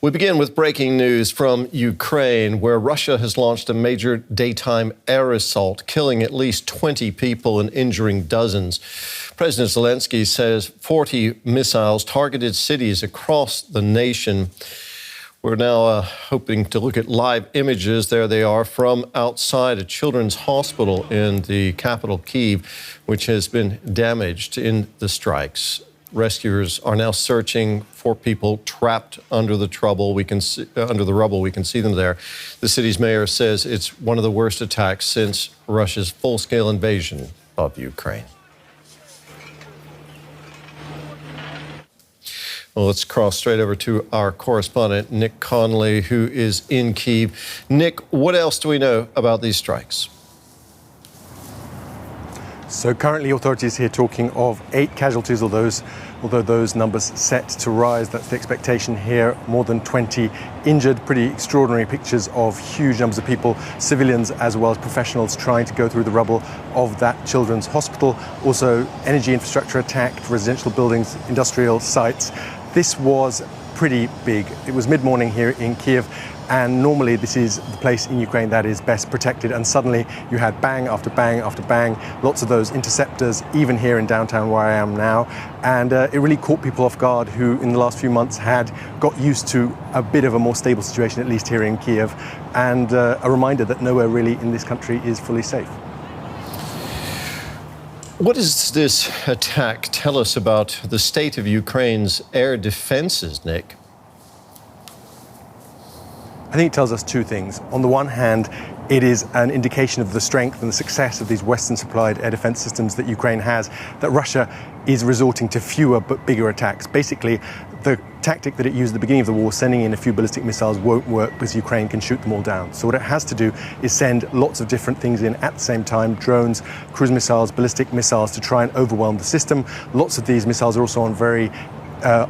We begin with breaking news from Ukraine, where Russia has launched a major daytime air assault, killing at least 20 people and injuring dozens. President Zelenskyy says 40 missiles targeted cities across the nation. We're now hoping to look at live images. There they are from outside a children's hospital in the capital, Kyiv, which has been damaged in the strikes. Rescuers are now searching for people trapped under the rubble. We can see them there. The city's mayor says it's one of the worst attacks since Russia's full-scale invasion of Ukraine. Well, let's cross straight over to our correspondent, Nick Conley, who is in Kyiv. Nick, what else do we know about these strikes? So currently authorities here talking of 8 casualties, although those numbers set to rise. That's the expectation here. More than 20 injured. Pretty extraordinary pictures of huge numbers of people, civilians as well as professionals, trying to go through the rubble of that children's hospital. Also energy infrastructure attacked, residential buildings, industrial sites. This was pretty big. It was mid-morning here in Kyiv. And normally this is the place in Ukraine that is best protected. And suddenly you had bang after bang after bang, lots of those interceptors, even here in downtown where I am now. And it really caught people off guard who in the last few months had got used to a bit of a more stable situation, at least here in Kyiv. And a reminder that nowhere really in this country is fully safe. What does this attack tell us about the state of Ukraine's air defenses, Nick? I think it tells us two things. On the one hand, it is an indication of the strength and the success of these Western-supplied air defense systems that Ukraine has, that Russia is resorting to fewer but bigger attacks. Basically, the tactic that it used at the beginning of the war, sending in a few ballistic missiles, won't work because Ukraine can shoot them all down. So what it has to do is send lots of different things in at the same time: drones, cruise missiles, ballistic missiles, to try and overwhelm the system. Lots of these missiles are also on very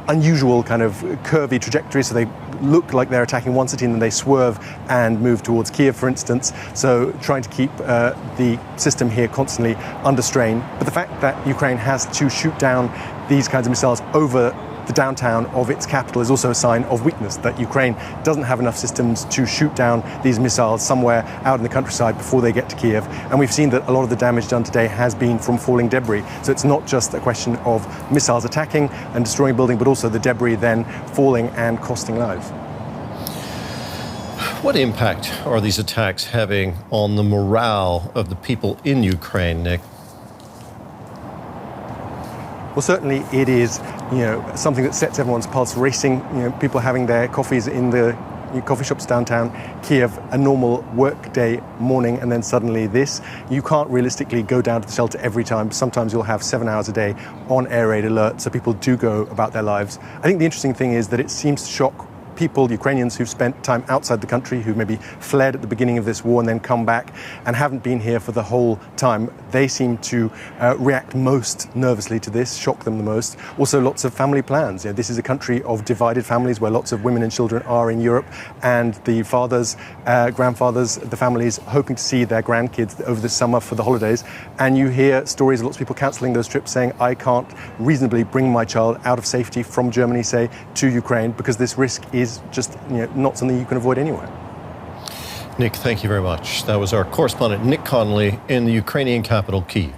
unusual kind of curvy trajectories, so they look like they're attacking one city and then they swerve and move towards Kyiv, for instance. So trying to keep the system here constantly under strain. But the fact that Ukraine has to shoot down these kinds of missiles over the downtown of its capital is also a sign of weakness, that Ukraine doesn't have enough systems to shoot down these missiles somewhere out in the countryside before they get to Kyiv. And we've seen that a lot of the damage done today has been from falling debris. So it's not just a question of missiles attacking and destroying a building, but also the debris then falling and costing lives. What impact are these attacks having on the morale of the people in Ukraine, Nick? Well, certainly it is, something that sets everyone's pulse racing. People having their coffees in the coffee shops downtown Kyiv, a normal workday morning, and then suddenly this. You can't realistically go down to the shelter every time. Sometimes you'll have 7 hours a day on air raid alert, so people do go about their lives. I think the interesting thing is that it seems to shock people, Ukrainians who've spent time outside the country, who maybe fled at the beginning of this war and then come back and haven't been here for the whole time. They seem to react most nervously to this, shock them the most. Also, lots of family plans. This is a country of divided families where lots of women and children are in Europe, and the fathers, grandfathers, the families hoping to see their grandkids over the summer for the holidays. And you hear stories of lots of people cancelling those trips, saying, I can't reasonably bring my child out of safety from Germany, say, to Ukraine, because this risk is just not something you can avoid anywhere. Nick, thank you very much. That was our correspondent, Nick Conley, in the Ukrainian capital, Kyiv.